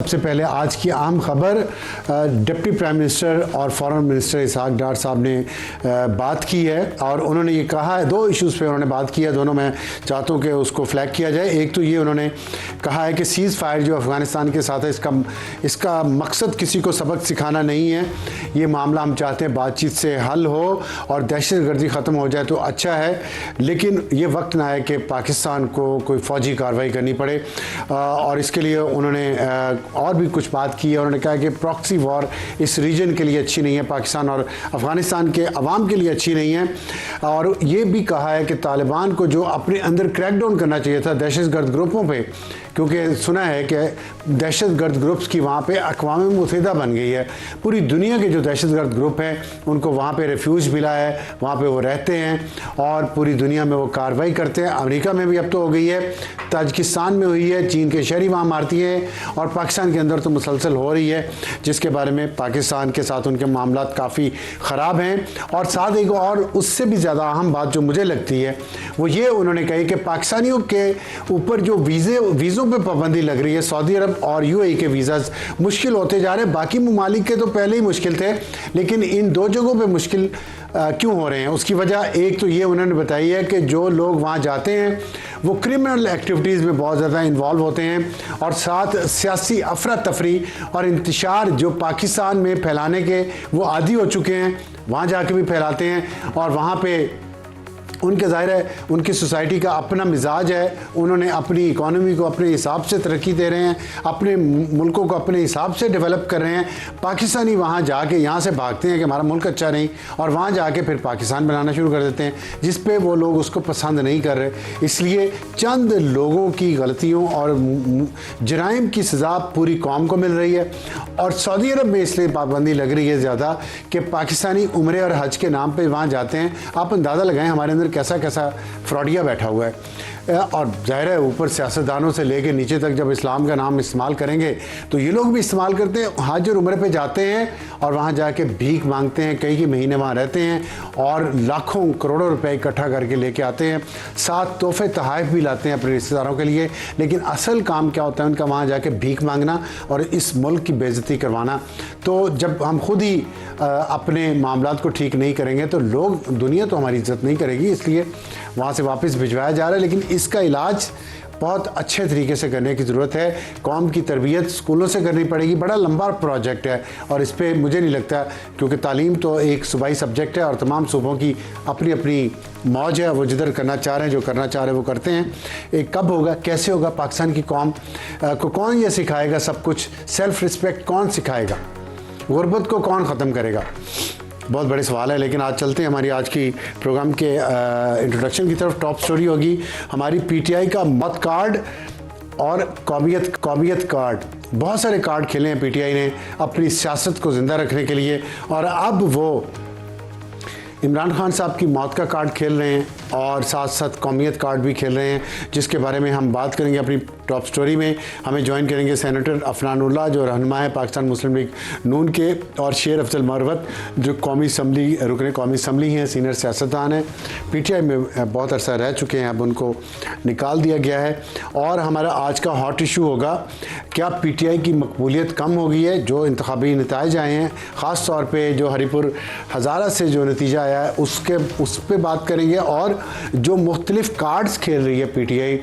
सबसे पहले आज की अहम खबर, डिप्टी प्राइम मिनिस्टर और फॉरेन मिनिस्टर इसहाक डार साहब ने बात की है और उन्होंने ये कहा है, दो इश्यूज़ पे उन्होंने बात की है, दोनों मैं चाहता हूँ कि उसको फ्लैग किया जाए। एक तो ये उन्होंने कहा है कि सीज़ फायर जो अफ़गानिस्तान के साथ है इसका मकसद किसी को सबक सिखाना नहीं है, ये मामला हम चाहते हैं बातचीत से हल हो और दहशतगर्दी ख़त्म हो जाए तो अच्छा है, लेकिन ये वक्त ना आए कि पाकिस्तान को कोई फ़ौजी कार्रवाई करनी पड़े। और इसके लिए उन्होंने और भी कुछ बात की है। उन्होंने कहा कि प्रॉक्सी वॉर इस रीजन के लिए अच्छी नहीं है, पाकिस्तान और अफ़गानिस्तान के अवाम के लिए अच्छी नहीं है। और ये भी कहा है कि तालिबान को जो अपने अंदर क्रैकडाउन करना चाहिए था दहशतगर्द ग्रुपों पे, क्योंकि सुना है कि दहशतगर्द ग्रुप्स की वहाँ पे अक़वाम मुत्तहिदा बन गई है, पूरी दुनिया के जो दहशतगर्द ग्रुप हैं उनको वहाँ पे रिफ्यूज मिला है, वहाँ पे वो रहते हैं और पूरी दुनिया में वो कार्रवाई करते हैं। अमेरिका में भी अब तो हो गई है, ताजिकिस्तान में हुई है, चीन के शहरी वहाँ मारती हैं और पाकिस्तान के अंदर तो मुसलसल हो रही है, जिसके बारे में पाकिस्तान के साथ उनके मामलात काफ़ी ख़राब हैं। और साथ एक और उससे भी ज़्यादा अहम बात जो मुझे लगती है वो ये उन्होंने कही कि पाकिस्तानियों के ऊपर जो वीज़ों पे पाबंदी लग रही है, सऊदी अरब और यूएई के वीज़ाज मुश्किल होते जा रहे हैं। बाकी ममालिक के तो पहले ही मुश्किल थे, लेकिन इन दो जगहों पे मुश्किल क्यों हो रहे हैं, उसकी वजह एक तो ये उन्होंने बताई है कि जो लोग वहाँ जाते हैं वो क्रिमिनल एक्टिविटीज़ में बहुत ज़्यादा इन्वॉल्व होते हैं और साथ सियासी अफरा तफरी और इंतशार जो पाकिस्तान में फैलाने के वो आदी हो चुके हैं, वहाँ जाके भी फैलाते हैं। और वहाँ पे उनके ज़ाहिर है उनकी सोसाइटी का अपना मिजाज है, उन्होंने अपनी इकॉनमी को अपने हिसाब से तरक्की दे रहे हैं, अपने मुल्कों को अपने हिसाब से डेवलप कर रहे हैं। पाकिस्तानी वहाँ जाके यहाँ से भागते हैं कि हमारा मुल्क अच्छा नहीं, और वहाँ जाके फिर पाकिस्तान बनाना शुरू कर देते हैं, जिस पे वो लोग उसको पसंद नहीं कर रहे। इसलिए चंद लोगों की गलतियों और जराइम की सज़ा पूरी कौम को मिल रही है। और सऊदी अरब में इसलिए पाबंदी लग रही है ज़्यादा कि पाकिस्तानी उम्रे और हज के नाम पर वहाँ जाते हैं। आप अंदाज़ा लगाएं हमारे अंदर कैसा कैसा फ्रॉडिया बैठा हुआ है। और जाहिर है ऊपर सियासतदानों से लेके नीचे तक जब इस्लाम का नाम इस्तेमाल करेंगे तो ये लोग भी इस्तेमाल करते हैं। हज और उम्रे पे जाते हैं और वहाँ जाके भीख मांगते हैं, कई महीने वहाँ रहते हैं और लाखों करोड़ों रुपए इकट्ठा करके लेके आते हैं, साथ तोहफे तोहफ़ भी लाते हैं अपने रिश्तेदारों के लिए। लेकिन असल काम क्या होता है उनका, वहाँ जाके भीख मांगना और इस मुल्क की बेइज्जती करवाना। तो जब हम खुद ही अपने मामलात को ठीक नहीं करेंगे तो लोग, दुनिया तो हमारी इज्जत नहीं करेगी, इसलिए वहाँ से वापस भिजवाया जा रहा है। लेकिन इसका इलाज बहुत अच्छे तरीके से करने की ज़रूरत है, कौम की तरबियत स्कूलों से करनी पड़ेगी। बड़ा लंबा प्रोजेक्ट है और इस पर मुझे नहीं लगता, क्योंकि तालीम तो एक सूबाई सब्जेक्ट है और तमाम सूबों की अपनी अपनी मौज है, वो जिधर करना चाह रहे हैं, जो करना चाह रहे हैं वो करते हैं। एक कब होगा, कैसे होगा, पाकिस्तान की कौम को कौन ये सिखाएगा सब कुछ, सेल्फ़ रिस्पेक्ट कौन सिखाएगा, गुर्बत को कौन ख़त्म करेगा, बहुत बड़े सवाल है। लेकिन आज चलते हैं हमारी आज की प्रोग्राम के इंट्रोडक्शन की तरफ। टॉप स्टोरी होगी हमारी पीटीआई का मत कार्ड और कौमियत कार्ड। बहुत सारे कार्ड खेले हैं पीटीआई ने अपनी सियासत को ज़िंदा रखने के लिए, और अब वो इमरान खान साहब की मौत का कार्ड खेल रहे हैं और साथ साथ कौमियत कार्ड भी खेल रहे हैं, जिसके बारे में हम बात करेंगे अपनी टॉप स्टोरी में। हमें ज्वाइन करेंगे सेनेटर अफनानुल्लाह जो रहनुमा है पाकिस्तान मुस्लिम लीग नून के, और शेर अफजल मरवत जो रुकने कौमी असम्बली हैं, सीनियर सियासतदान हैं, पीटीआई में बहुत अरसा रह चुके हैं, अब उनको निकाल दिया गया है। और हमारा आज का हॉट इशू होगा, क्या पीटीआई की मकबूलियत कम हो गई है, जो इंतखाबी नताइज आए हैं, ख़ास तौर पर जो हरीपुर हज़ारा से जो नतीजा आया है उस पर बात करेंगे। और जो मुख्तलिफ कार्ड्स खेल रही है पीटीआई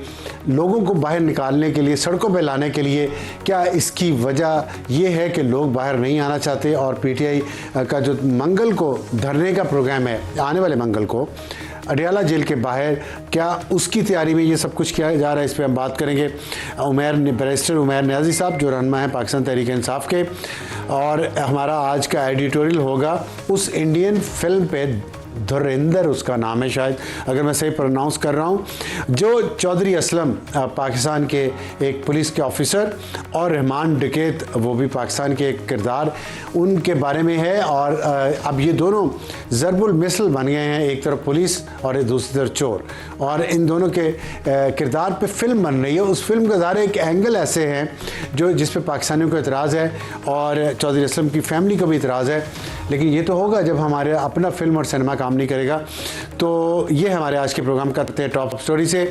लोगों को बाहर निकालने के लिए, सड़कों पे लाने के लिए, क्या इसकी वजह यह है कि लोग बाहर नहीं आना चाहते? और पीटीआई का जो मंगल को धरने का प्रोग्राम है, आने वाले मंगल को अडियाला जेल के बाहर, क्या उसकी तैयारी में ये सब कुछ किया जा रहा है, इस पर हम बात करेंगे। बैरिस्टर उमैर नियाज़ी साहब जो रहनुमा है पाकिस्तान तहरीक इंसाफ के, और हमारा आज का एडिटोरियल होगा उस इंडियन फिल्म पे, धुरंधर उसका नाम है शायद, अगर मैं सही प्रोनाउंस कर रहा हूँ, जो चौधरी असलम पाकिस्तान के एक पुलिस के ऑफिसर और रहमान डकैत वो भी पाकिस्तान के एक किरदार, उनके बारे में है। और अब ये दोनों ज़रबुल मिसल बन गए हैं, एक तरफ पुलिस और दूसरी तरफ चोर, और इन दोनों के किरदार पे फिल्म बन रही है। उस फिल्म का ज़ाहिर एक एंगल ऐसे हैं जो जिस पे पाकिस्तानियों को एतराज़ है और चौधरी असलम की फैमिली को भी एतराज़ है, लेकिन ये तो होगा जब हमारे अपना फिल्म और सिनेमा काम नहीं करेगा। तो ये हमारे आज के प्रोग्राम का टॉप स्टोरी से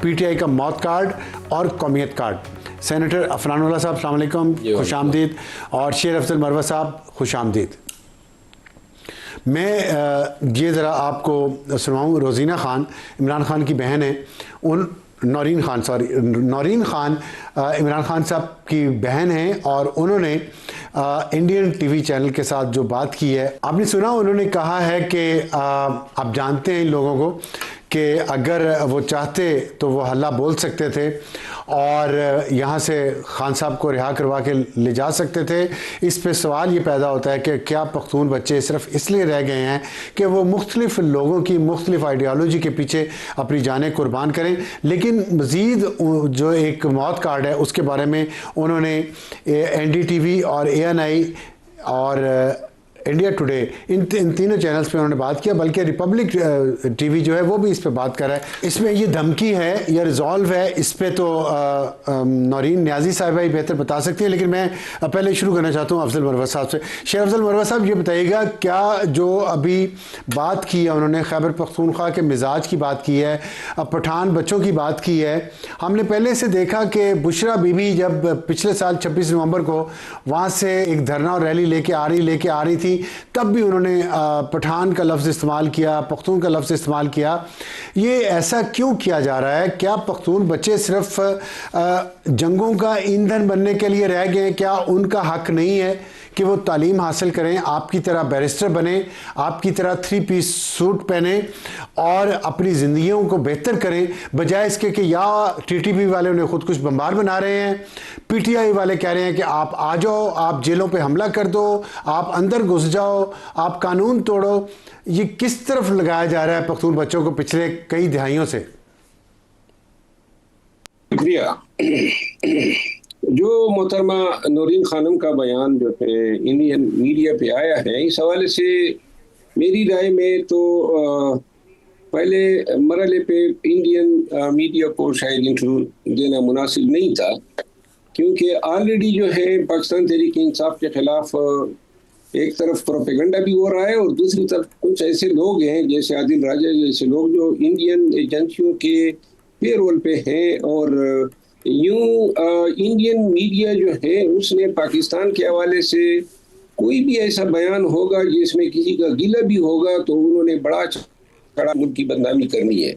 पीटीआई का मौत कार्ड और कौमियत कार्ड। सेनेटर अफरानुल्लाह साहब अस्सलाम वालेकुम, खुश आमदीद। और शेर अफजल मरवा साहब खुश आमदीद। मैं ये ज़रा आपको सुनाऊँ, रोज़ीना ख़ान इमरान ख़ान की बहन है, उन नौरीन ख़ान इमरान ख़ान साहब की बहन हैं और उन्होंने इंडियन टीवी चैनल के साथ जो बात की है, आपने सुना, उन्होंने कहा है कि आप जानते हैं इन लोगों को कि अगर वो चाहते तो वो हल्ला बोल सकते थे और यहाँ से खान साहब को रिहा करवा के ले जा सकते थे। इस पे सवाल ये पैदा होता है कि क्या पख्तून बच्चे सिर्फ इसलिए रह गए हैं कि वो मुख्तलिफ लोगों की मुख्तलिफ आइडियालॉजी के पीछे अपनी जानें कुर्बान करें। लेकिन मज़ीद जो एक मौत कार्ड है उसके बारे में उन्होंने NDTV और ANI और इंडिया टुडे इन तीनों चैनल्स पे उन्होंने बात किया, बल्कि रिपब्लिक TV जो है वो भी इस पे बात कर रहा है। इसमें ये धमकी है या रिजॉल्व है, इस पे तो नौरीन न्याजी साहिबा ही बेहतर बता सकती है, लेकिन मैं पहले शुरू करना चाहता हूँ अफजल मरवा साहब से। शेख अफजल मरवा साहब, ये बताइएगा क्या जो अभी बात की है उन्होंने, खैबर पख्तूनख्वा के मिजाज की बात की है, पठान बच्चों की बात की है। हमने पहले से देखा कि बुशरा बीबी जब पिछले साल 26 नवंबर को वहाँ से एक धरना और रैली लेके आ रही थी, तब भी उन्होंने पठान का लफ्ज़ इस्तेमाल किया, पख्तून का लफ्ज़ इस्तेमाल किया। ये ऐसा क्यों किया जा रहा है? क्या पख्तून बच्चे सिर्फ जंगों का ईंधन बनने के लिए रह गए? क्या उनका हक नहीं है कि वो तालीम हासिल करें, आपकी तरह बैरिस्टर बने, आपकी तरह 3 पीस सूट पहने और अपनी ज़िंदगियों को बेहतर करें, बजाय इसके कि या TTP वाले उन्हें खुद कुछ बम्बार बना रहे हैं, PTI वाले कह रहे हैं कि आप आ जाओ, आप जेलों पे हमला कर दो, आप अंदर घुस जाओ, आप कानून तोड़ो। ये किस तरफ लगाया जा रहा है पख्तून बच्चों को पिछले कई दिहाइयों से? शुक्रिया। जो मोहतरमा नौरीन खानम का बयान जो है इंडियन मीडिया पे आया है, इस हवाले से मेरी राय में तो पहले मरहले पे इंडियन मीडिया को शायद इंटरव्यू देना मुनासिब नहीं था, क्योंकि ऑलरेडी जो है पाकिस्तान तहरीक इंसाफ के खिलाफ एक तरफ प्रोपेगेंडा भी हो रहा है और दूसरी तरफ कुछ ऐसे लोग हैं जैसे आदिल राजा जैसे लोग जो इंडियन एजेंसियों के पेरोल पे हैं। और यूं इंडियन मीडिया जो है उसने पाकिस्तान के हवाले से कोई भी ऐसा बयान होगा जिसमें किसी का गिला भी होगा तो उन्होंने बड़ा चढ़ा मुल्क की बदनामी करनी है।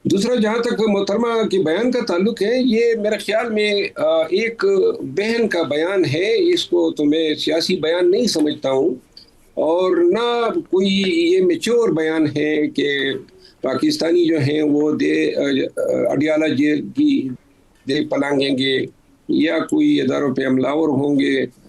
दूसरा, जहाँ तक मोहतरमा के बयान का ताल्लुक है, ये मेरे ख्याल में एक बहन का बयान है, इसको तो मैं सियासी बयान नहीं समझता हूँ और ना कोई ये मैच्योर बयान है कि पाकिस्तानी जो हैं वो अडियाला जेल की दे पलांगेंगे या कोई इदारों पे हमलावर होंगे